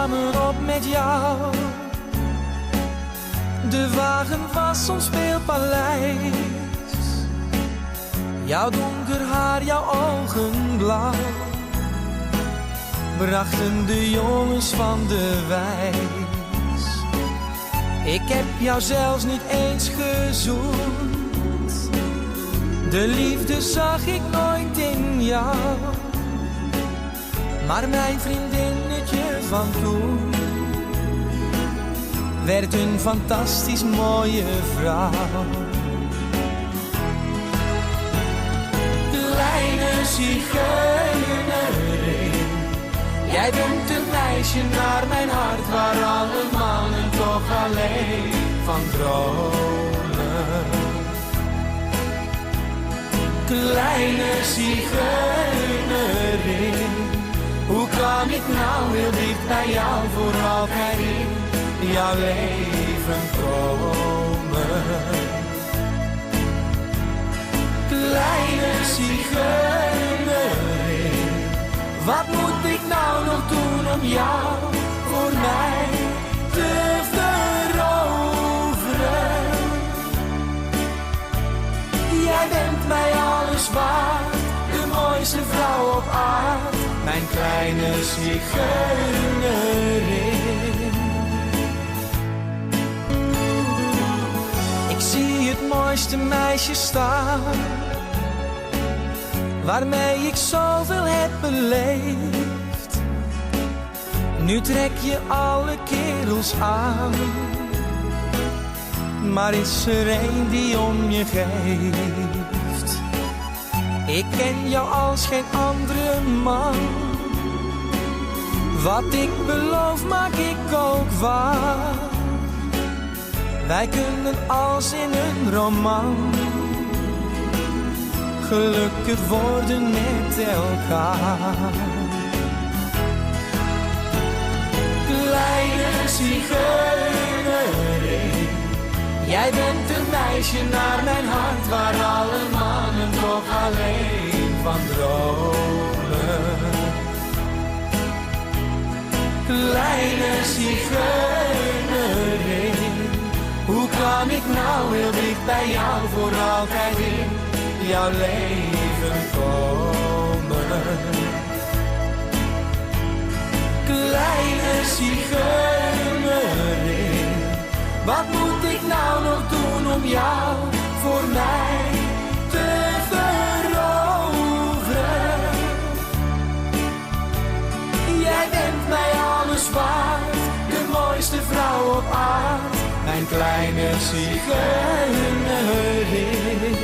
samen op met jou. De wagen was ons speelpaleis. Jouw donker haar, jouw ogen blauw, brachten de jongens van de wijs. Ik heb jou zelfs niet eens gezoend. De liefde zag ik nooit in jou. Maar mijn vriendinnetje van toen werd een fantastisch mooie vrouw. Kleine zigeunerin, jij bent een meisje naar mijn hart, waar alle mannen toch alleen van dromen. Kleine zigeunerin, hoe kan ik nou heel dicht bij jou voor altijd in jouw leven komen? Kleine zigeunerin, wat moet ik nou nog doen om jou voor mij te veroveren? Jij bent mij alles waard, de mooiste vrouw op aarde, mijn kleine zigeunerin. Ik zie het mooiste meisje staan, waarmee ik zoveel heb beleefd. Nu trek je alle kerels aan, maar is er één die om je geeft. Ik ken jou als geen andere man. Wat ik beloof maak ik ook waar. Wij kunnen als in een roman gelukkig worden met elkaar. Kleine zigeunerin, jij bent een meisje naar mijn hart, waar alle mannen toch alleen van dromen. Kleine zigeunerin, hoe kan ik nou heel dicht bij jou voor altijd in jouw leven komen? Kleine zigeunerin, wat moet ik nou nog doen om jou voor mij te veroveren? Jij bent mij alles waard, de mooiste vrouw op aarde, mijn kleine zigeunerin.